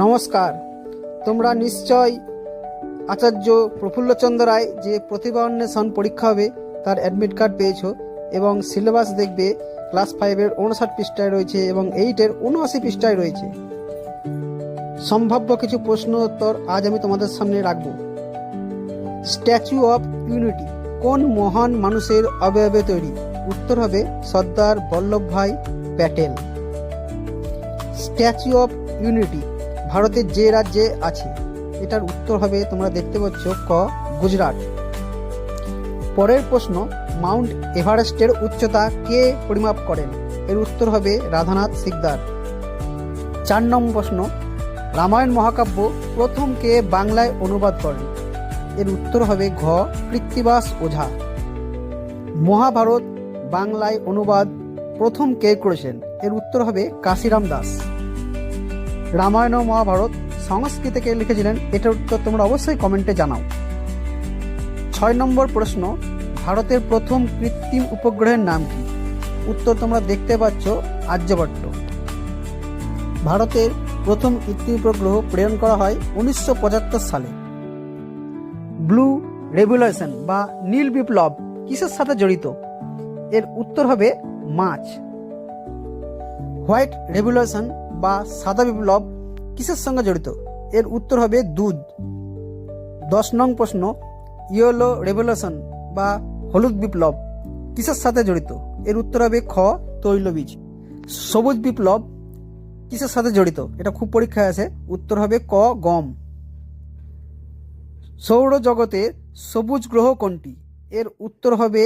নমস্কার। তোমরা নিশ্চয় আচার্য প্রফুল্লচন্দ্র রায় যে প্রতিভা অন্বেষণ পরীক্ষা হবে তার অ্যাডমিট কার্ড পেয়েছো এবং সিলেবাস দেখবে ক্লাস 5-এর 59 পৃষ্ঠায় রয়েছে এবং 8-এর 79 পৃষ্ঠায় রয়েছে। সম্ভাব্য কিছু প্রশ্ন উত্তর আজ আমি তোমাদের সামনে রাখব। স্ট্যাচু অফ ইউনিটি কোন মহান মানুষের অবয়বে তৈরি? উত্তর হবে Sardar Vallabhbhai Patel. Statue of unity ভারতের যে রাজ্যে আছে? এটার উত্তর হবে, তোমরা দেখতে পাচ্ছ, ক গুজরাট। পরের প্রশ্ন, মাউন্ট এভারেস্টের উচ্চতা কে পরিমাপ করেন? এর উত্তর হবে রাধানাথ সিকদার। 4 নম্বর প্রশ্ন, রামায়ণ মহাকাব্য প্রথম কে বাংলায় অনুবাদ করেন? এর উত্তর হবে ঘ কৃত্তিবাস ওঝা। মহাভারত বাংলায় অনুবাদ প্রথম কে করেছেন? এর উত্তর হবে কাশিরাম দাস। রামায়ণ ও মহাভারত সংস্কৃতে কে লিখেছিলেন? এটার উত্তর তোমরা অবশ্যই কমেন্টে জানাও। 6 নম্বর প্রশ্ন, ভারতের প্রথম কৃত্রিম উপগ্রহের নাম কি? উত্তর তোমরা দেখতে পাচ্ছ, আর্যভট্ট। ভারতের প্রথম কৃত্রিম উপগ্রহ প্রেরণ করা হয় 1975 সালে। ব্লু রেভলিউশন বা নীল বিপ্লব কিসের সাথে জড়িত? এর উত্তর হবে মাছ। হোয়াইট রেভলিউশন বা সাদা বিপ্লব কিসের সঙ্গে জড়িত? এর উত্তর হবে দুধ। 10 নং প্রশ্ন, ইয়েলো রেভলিউশন বা হলুদ বিপ্লব কিসের সাথে জড়িত? এর উত্তর হবে খ তৈলবীজ। সবুজ বিপ্লব কিসের সাথে জড়িত? এটা খুব পরীক্ষায় আছে, উত্তর হবে ক গম। সৌরজগতের সবুজ গ্রহ কোনটি? এর উত্তর হবে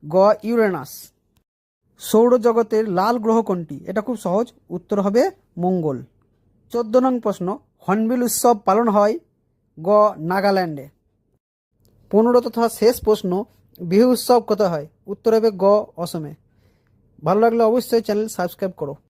গ ইউরেনাস। সৌরজগতের লাল গ্রহ কোনটি? এটা খুব সহজ, উত্তর হবে মঙ্গল। 14 নং প্রশ্ন, হর্নবিল উৎসব পালন হয় গ নাগাল্যান্ডে। 15 তথা শেষ প্রশ্ন, বিহু উৎসব কোথায় হয়? উত্তর হবে গ অসমে। ভালো লাগলে অবশ্যই চ্যানেল সাবস্ক্রাইব করো।